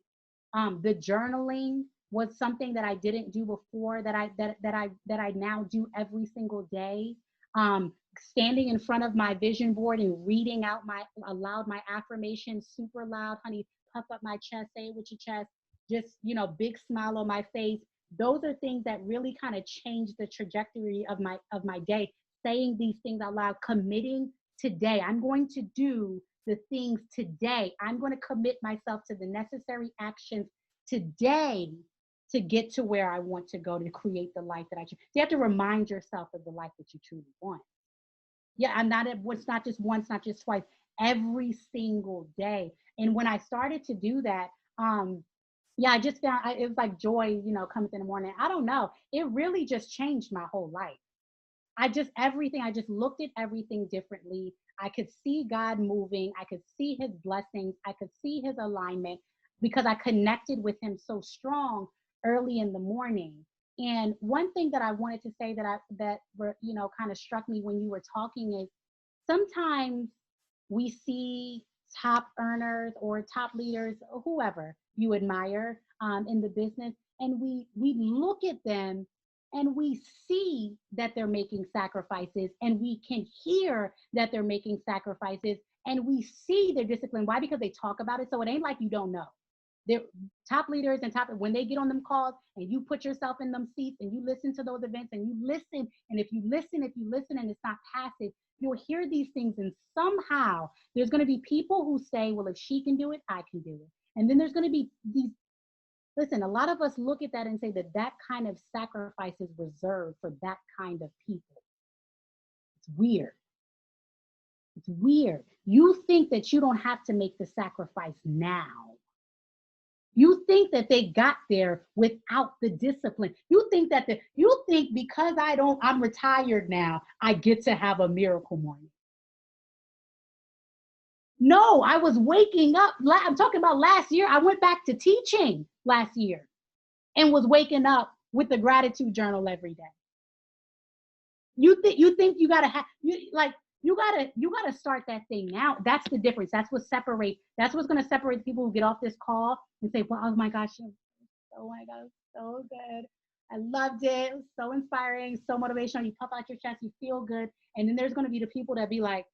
[SPEAKER 2] The journaling was something that I didn't do before, that I now do every single day. Standing in front of my vision board and reading out my aloud my affirmations super loud, honey, puff up my chest, say it with your chest, just big smile on my face. Those are things that really kind of change the trajectory of my day. Saying these things out loud, committing today. I'm going to do the things today. I'm going to commit myself to the necessary actions today to get to where I want to go to create the life that I choose. You have to remind yourself of the life that you truly want. Yeah, it's not just once, not just twice, every single day. And when I started to do that, yeah, I just found it was like joy, coming in the morning. I don't know. It really just changed my whole life. I just looked at everything differently. I could see God moving. I could see his blessings. I could see his alignment because I connected with him so strong early in the morning. And one thing that I wanted to say that kind of struck me when you were talking is sometimes we see top earners or top leaders, or whoever you admire in the business, and we look at them and we see that they're making sacrifices, and we can hear that they're making sacrifices, and we see their discipline. Why? Because they talk about it. So it ain't like you don't know. They're top leaders and top when they get on them calls and you put yourself in them seats and you listen to those events and you listen. And if you listen and it's not passive, you'll hear these things. And somehow there's going to be people who say, well, if she can do it, I can do it. And then there's going to be these. Listen, a lot of us look at that and say that kind of sacrifice is reserved for that kind of people. It's weird. It's weird. You think that you don't have to make the sacrifice now. You think that they got there without the discipline. You think because I'm retired now, I get to have a miracle morning. No, I was waking up. I'm talking about last year. I went back to teaching last year and was waking up with the gratitude journal every day. You think you gotta have you gotta start that thing now. That's the difference. That's what's gonna separate the people who get off this call and say, well, oh my gosh, oh my god, so good. I loved it. It was so inspiring, so motivational. You puff out your chest, you feel good. And then there's gonna be the people that be like,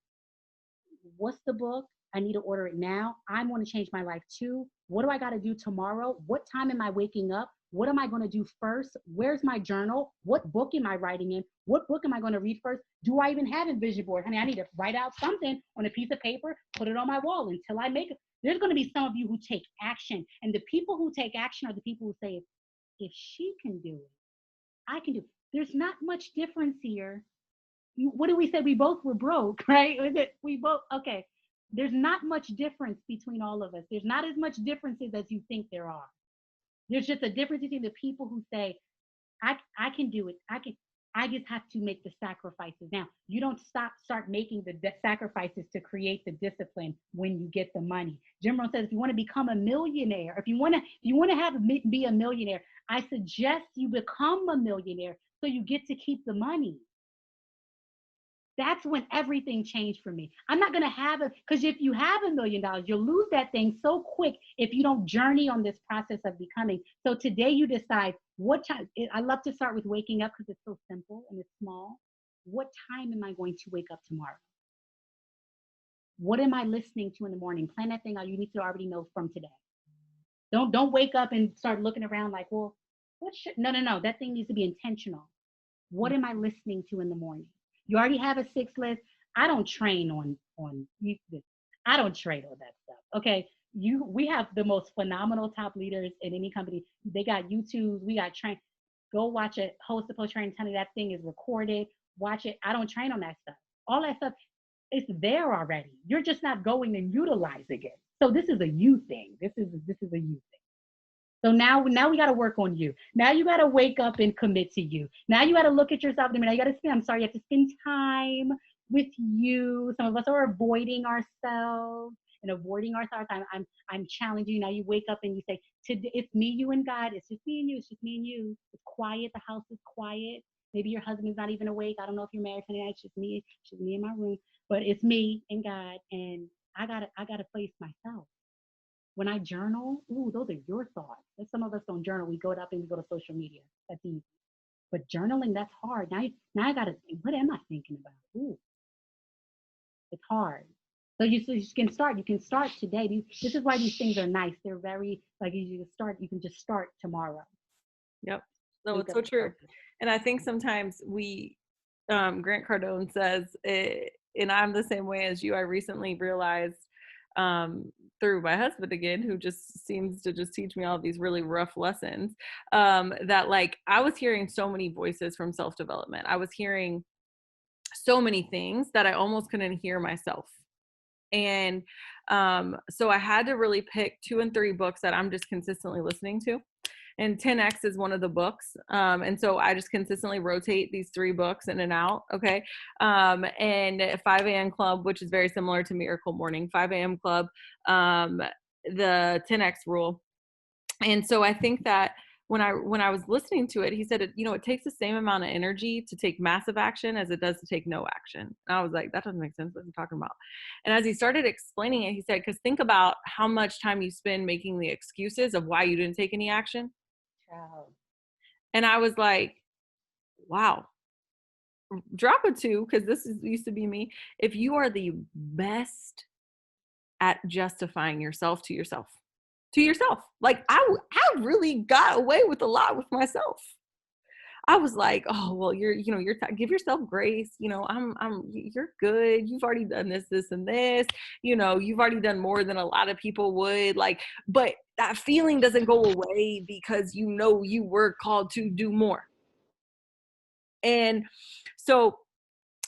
[SPEAKER 2] what's the book? I need to order it now. I want to change my life too. What do I got to do tomorrow? What time am I waking up? What am I going to do first? Where's my journal? What book am I writing in? What book am I going to read first? Do I even have a vision board? Honey, I need to write out something on a piece of paper, put it on my wall until I make it. There's going to be some of you who take action. And the people who take action are the people who say, if she can do it, I can do it. There's not much difference here. What did we say? We both were broke, right? We both, okay. There's not much difference between all of us. There's not as much differences as you think there are. There's just a difference between the people who say, I can do it. I just have to make the sacrifices. Now, you don't start making the sacrifices to create the discipline when you get the money. Jim Rohn says, if you want to become a millionaire, if you want to be a millionaire, I suggest you become a millionaire so you get to keep the money. That's when everything changed for me. I'm not going to have it, because if you have $1 million, you'll lose that thing so quick if you don't journey on this process of becoming. So today you decide what time. I love to start with waking up because it's so simple and it's small. What time am I going to wake up tomorrow? What am I listening to in the morning? Plan that thing out. You need to already know from today. Don't wake up and start looking around like, well, no. That thing needs to be intentional. What am I listening to in the morning? You already have a 6 list. I don't train on I don't trade all that stuff. Okay. we have the most phenomenal top leaders in any company. They got YouTubes, we got train. Go watch it, host the post training, tell me that thing is recorded. Watch it. I don't train on that stuff. All that stuff, it's there already. You're just not going and utilizing it. So this is a you thing. This is a you thing. So now we got to work on you. Now you got to wake up and commit to you. Now you got to look at yourself. I mean, you got to spend. I'm sorry, you have to spend time with you. Some of us are avoiding ourselves and avoiding ourselves. I'm challenging you. Now you wake up and you say, today it's me, you, and God. It's just me and you. It's just me and you. It's quiet. The house is quiet. Maybe your husband's not even awake. I don't know if you're married tonight. It's just me. It's just me in my room. But it's me and God, and I gotta place myself. When I journal, ooh, those are your thoughts. And some of us don't journal. We go up and we go to social media. That's easy. But journaling, that's hard. Now I gotta think, what am I thinking about? Ooh, it's hard. So you can start. You can start today. This is why these things are nice. They're very like you can start. You can just start tomorrow.
[SPEAKER 1] Yep. No,
[SPEAKER 2] Wake
[SPEAKER 1] it's
[SPEAKER 2] up
[SPEAKER 1] so
[SPEAKER 2] with
[SPEAKER 1] true.
[SPEAKER 2] purpose.
[SPEAKER 1] And I think sometimes Grant Cardone says, and I'm the same way as you. I recently realized through my husband again, who just seems to just teach me all these really rough lessons, that like I was hearing so many voices from self-development. I was hearing so many things that I almost couldn't hear myself. And so I had to really pick 2 and 3 books that I'm just consistently listening to, and 10X is one of the books. And so I just consistently rotate these 3 books in and out. Okay. And 5 a.m. Club, which is very similar to Miracle Morning, 5 a.m. Club, um, the 10X rule. And so I think that when I was listening to it, he said, it takes the same amount of energy to take massive action as it does to take no action. And I was like, that doesn't make sense. What are you talking about? And as he started explaining it, he said, because think about how much time you spend making the excuses of why you didn't take any action.
[SPEAKER 2] Child.
[SPEAKER 1] And I was like, wow, drop a 2, because this used to be me. If you are the best at justifying yourself to yourself, like I really got away with a lot with myself. I was like, oh, well, give yourself grace. You're good. You've already done this, and this, you've already done more than a lot of people would, like, but that feeling doesn't go away because you were called to do more. And so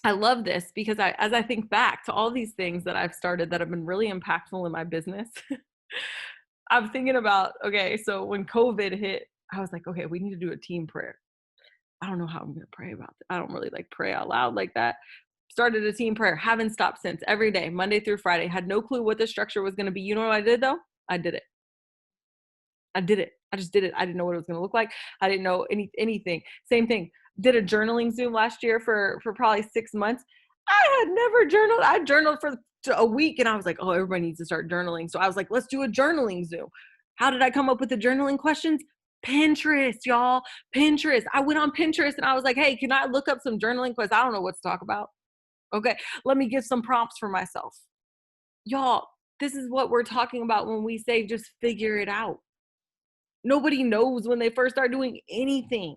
[SPEAKER 1] I love this because as I think back to all these things that I've started that have been really impactful in my business, I'm thinking about, okay, so when COVID hit, I was like, okay, we need to do a team prayer. I don't know how I'm going to pray about that. I don't really like pray out loud like that. Started a team prayer, haven't stopped since, every day, Monday through Friday. Had no clue what the structure was going to be. You know what I did though? I did it. I did it. I just did it. I didn't know what it was going to look like. I didn't know anything. Same thing. Did a journaling Zoom last year for probably 6 months. I had never journaled. I journaled for a week and I was like, oh, everybody needs to start journaling. So I was like, let's do a journaling Zoom. How did I come up with the journaling questions? Pinterest, y'all. Pinterest. I went on Pinterest and I was like, hey, can I look up some journaling questions? I don't know what to talk about. Okay, let me give some prompts for myself. Y'all, this is what we're talking about when we say just figure it out. Nobody knows when they first start doing anything.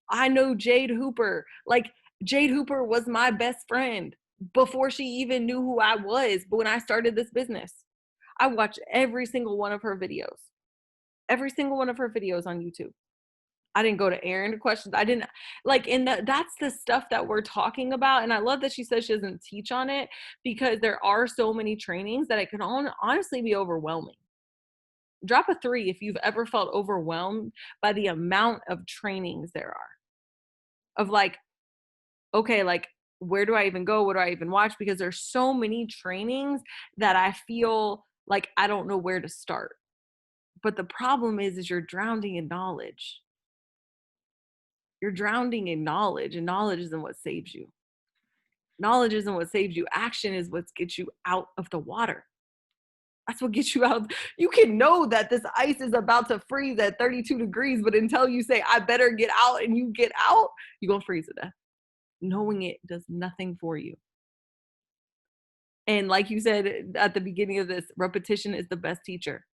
[SPEAKER 1] I know Jade Hooper. Like, Jade Hooper was my best friend before she even knew who I was. But when I started this business, I watched every single one of her videos. Every single one of her videos on YouTube. I didn't go to Erin to questions. I didn't like, and that's the stuff that we're talking about. And I love that she says she doesn't teach on it because there are so many trainings that it can honestly be overwhelming. Drop a 3 if you've ever felt overwhelmed by the amount of trainings there are of like, okay, like, where do I even go? What do I even watch? Because there's so many trainings that I feel like I don't know where to start. But the problem is you're drowning in knowledge. You're drowning in knowledge, and knowledge isn't what saves you. Knowledge isn't what saves you. Action is what gets you out of the water. That's what gets you out. You can know that this ice is about to freeze at 32 degrees, but until you say, I better get out, and you get out, you're going to freeze to death. Knowing it does nothing for you. And like you said at the beginning of this, repetition is the best teacher.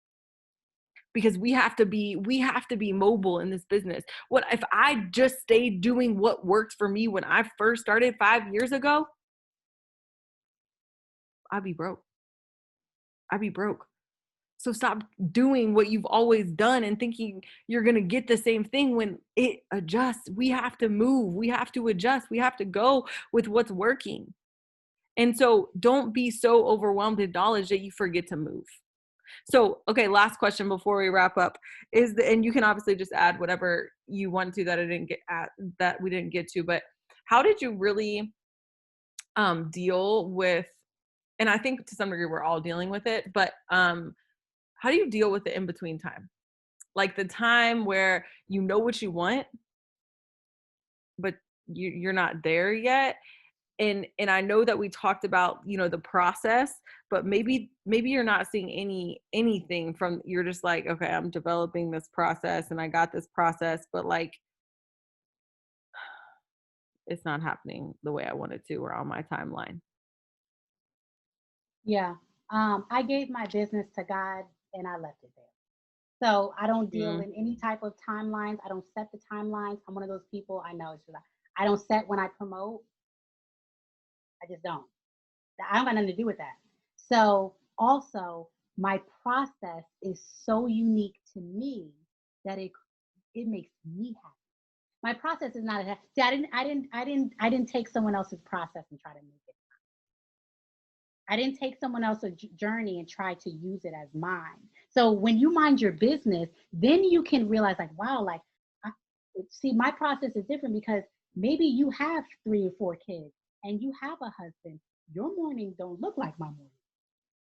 [SPEAKER 1] Because we have to be mobile in this business. What if I just stayed doing what worked for me when I first started 5 years ago? I'd be broke. I'd be broke. So stop doing what you've always done and thinking you're going to get the same thing when it adjusts. We have to move. We have to adjust. We have to go with what's working. And so don't be so overwhelmed with knowledge that you forget to move. So, okay, last question before we wrap up and you can obviously just add whatever you want to that I didn't get at, that we didn't get to, but how did you really deal with, and I think to some degree we're all dealing with it, but how do you deal with the in-between time? Like the time where you know what you want, but you're not there yet. And I know that we talked about, the process, but maybe you're not seeing anything from, you're just like, okay, I'm developing this process and I got this process, but like it's not happening the way I wanted to or on my timeline.
[SPEAKER 2] Yeah. I gave my business to God and I left it there. So I don't deal
[SPEAKER 1] Mm,
[SPEAKER 2] in any type of timelines. I don't set the timelines. I'm one of those people. I know it's just, I don't set when I promote. I just don't. I don't got nothing to do with that. So also, my process is so unique to me that it makes me happy. My process is not a see. I didn't take someone else's process and try to make it. I didn't take someone else's journey and try to use it as mine. So when you mind your business, then you can realize, like, wow, like, I, see, my process is different because maybe you have 3 or 4 kids and you have a husband. Your morning don't look like my morning.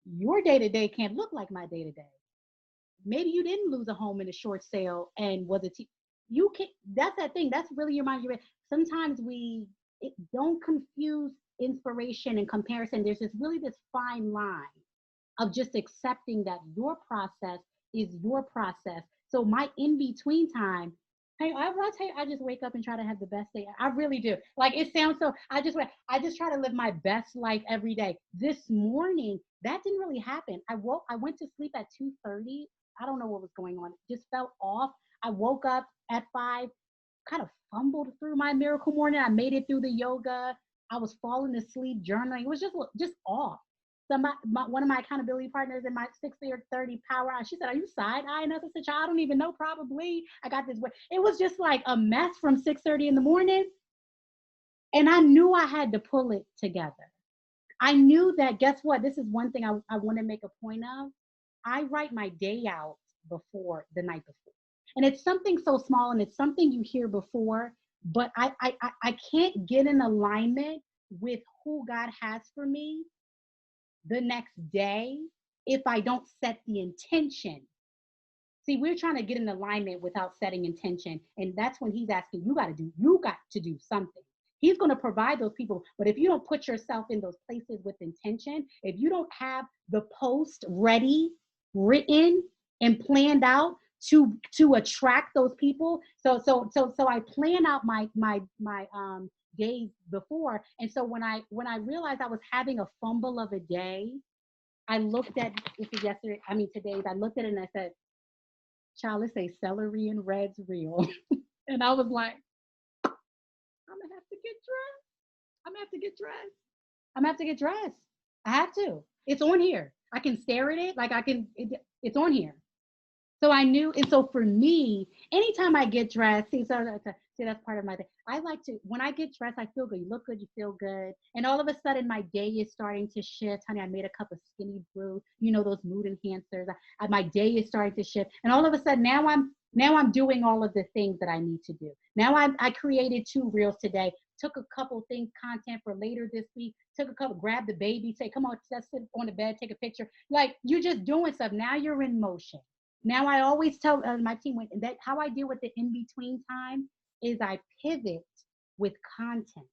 [SPEAKER 2] Your day to day can't look like my day to day. Maybe you didn't lose a home in a short sale and was a you can, that's that thing. That's really your mind. Sometimes don't confuse inspiration and comparison. There's this fine line of just accepting that your process is your process. So my in between time, hey, I tell you, I just wake up and try to have the best day. I really do. Like it sounds so. I just try to live my best life every day. This morning, that didn't really happen. I went to sleep at 2:30. I don't know what was going on. It just felt off. I woke up at 5, kind of fumbled through my miracle morning. I made it through the yoga. I was falling asleep journaling. It was just off. So one of my accountability partners in my 6:30 power hour, she said, "Are you side eyeing us?" I said, "I don't even know. Probably. I got this way." It was just like a mess from 6:30 in the morning, and I knew I had to pull it together. I knew that. Guess what? This is one thing I want to make a point of. I write my day out before the night before. And it's something so small and it's something you hear before, but I can't get in alignment with who God has for me the next day if I don't set the intention. See, we're trying to get in alignment without setting intention. And that's when he's asking, you got to do something. He's going to provide those people. But if you don't put yourself in those places with intention, if you don't have the post ready, written, and planned out to attract those people. So I plan out my days before. And so when I realized I was having a fumble of a day, I looked at this is yesterday, I mean today's, I looked at it and I said, child, let's say celery and red's real. And I was like, I'm gonna have to get dressed. I'm gonna have to get dressed. I'm gonna have to get dressed. I have to. It's on here. I can stare at it. Like it's on here. So I knew, and so for me, anytime I get dressed, see that's part of my thing. I like to when I get dressed, I feel good. You look good, you feel good, and all of a sudden my day is starting to shift. Honey, I made a cup of skinny brew. You know those mood enhancers. My day is starting to shift, and all of a sudden now I'm doing all of the things that I need to do. Now I created 2 reels today. Took a couple things, content for later this week. Took a couple, grabbed the baby, say, come on, let's sit on the bed, take a picture. Like you're just doing stuff. Now you're in motion. Now I always tell my team that how I deal with the in between time is I pivot with content.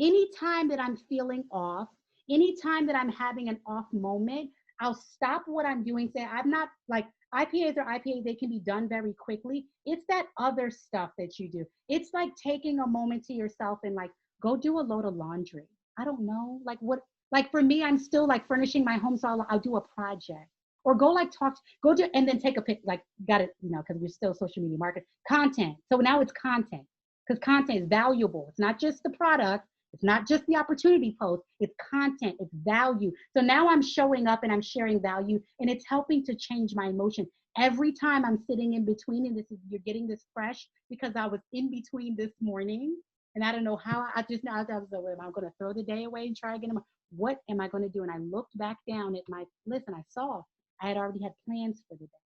[SPEAKER 2] Anytime that I'm feeling off, anytime that I'm having an off moment, I'll stop what I'm doing. Say I'm not like IPAs or IPAs, they can be done very quickly. It's that other stuff that you do. It's like taking a moment to yourself and like go do a load of laundry. I don't know, like what, like for me, I'm still like furnishing my home, so I'll do a project or go like go to and then take a pic, like got it, because we're still social media market content. So now it's content because content is valuable. It's not just the product. It's not just the opportunity post, it's content, it's value. So now I'm showing up and I'm sharing value, and it's helping to change my emotion. Every time I'm sitting in between, and this is, you're getting this fresh because I was in between this morning, and I don't know how. I just now, I was like, well, am I going to throw the day away and try again? What am I going to do? And I looked back down at my list and I saw I had already had plans for the day.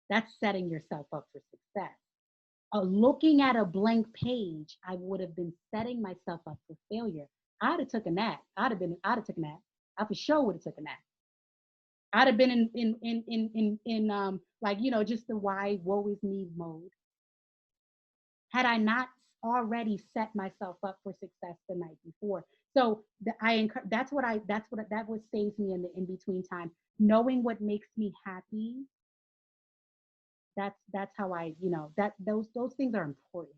[SPEAKER 2] That's setting yourself up for success. Looking at a blank page, I would have been setting myself up for failure. I'd have took a nap. I'd have took a nap. I for sure would have took a nap. I'd have been in like, just the why woe is me mode, had I not already set myself up for success the night before. So that what saves me in the in between time. Knowing what makes me happy, that's how I, that those things are important,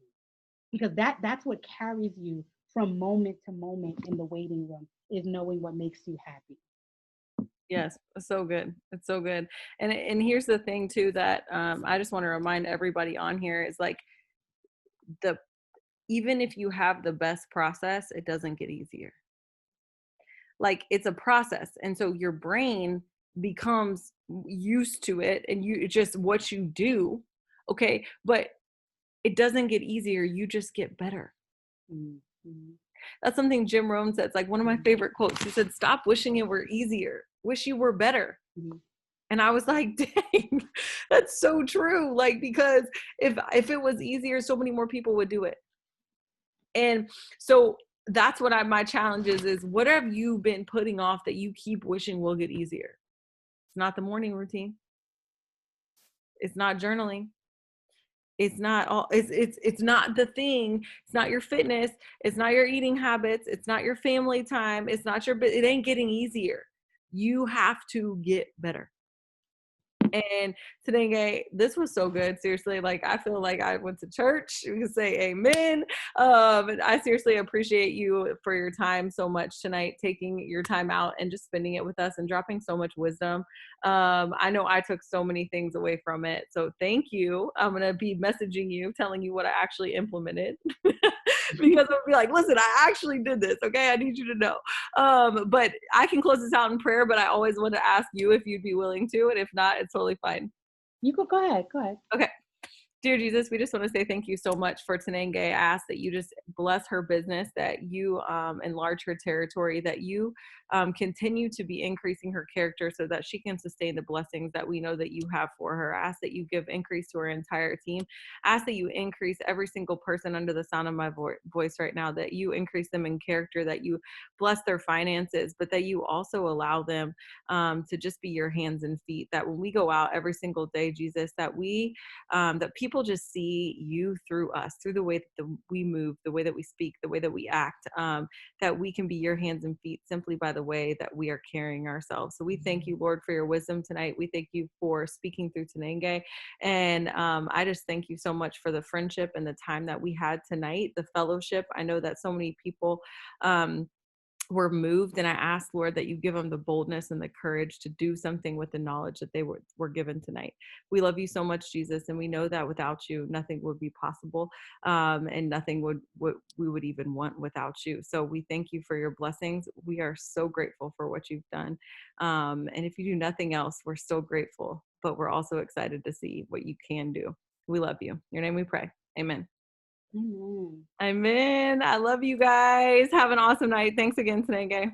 [SPEAKER 2] because that's what carries you from moment to moment in the waiting room, is knowing what makes you happy.
[SPEAKER 1] Yes, it's so good. It's so good. And here's the thing too that I just want to remind everybody on here is like the even if you have the best process, it doesn't get easier. Like it's a process, and so your brain becomes used to it, and you it's just what you do. Okay, but it doesn't get easier. You just get better.
[SPEAKER 2] Mhm.
[SPEAKER 1] That's something Jim Rohn said. It's like one of my
[SPEAKER 2] Mhm.
[SPEAKER 1] favorite quotes. He said, "Stop wishing it were easier. Wish you were better."
[SPEAKER 2] Mhm.
[SPEAKER 1] And I was like, dang, that's so true. Like, because if it was easier, so many more people would do it. And so that's what my challenge is what have you been putting off that you keep wishing will get easier? It's not the morning routine. It's not journaling. It's not all it's not the thing. It's not your fitness. It's not your eating habits. It's not your family time. It's not it ain't getting easier. You have to get better. And Tenagne, this was so good. Seriously, like I feel like I went to church. You can say amen. And I seriously appreciate you for your time so much tonight, taking your time out and just spending it with us and dropping so much wisdom. I know I took so many things away from it. So thank you. I'm gonna be messaging you, telling you what I actually implemented. Because I'll be like, listen, I actually did this. Okay, I need you to know. But I can close this out in prayer, but I always want to ask you if you'd be willing to. And if not, it's totally fine.
[SPEAKER 2] You go ahead. Go ahead.
[SPEAKER 1] Okay. Dear Jesus, we just want to say thank you so much for Tenagne. I ask that you just bless her business, that you enlarge her territory, that you continue to be increasing her character so that she can sustain the blessings that we know that you have for her. I ask that you give increase to her entire team. I ask that you increase every single person under the sound of my voice right now, that you increase them in character, that you bless their finances, but that you also allow them to just be your hands and feet, that when we go out every single day, Jesus, that people just see you through us, through the way that we move, the way that we speak, the way that we act, that we can be your hands and feet simply by the way that we are carrying ourselves. So we thank you, Lord, for your wisdom tonight. We thank you for speaking through Tenagne. And I just thank you so much for the friendship and the time that we had tonight, the fellowship. I know that so many people were moved, and I asked, Lord, that you give them the boldness and the courage to do something with the knowledge that they were given tonight. We love you so much, Jesus, and we know that without you nothing would be possible, and nothing would we would even want without you. So we thank you for your blessings. We are so grateful for what you've done, and if you do nothing else, we're so grateful, but we're also excited to see what you can do. We love you. In your name we pray, amen.
[SPEAKER 2] Amen.
[SPEAKER 1] Amen. I love you guys. Have an awesome night. Thanks again, Tenagne.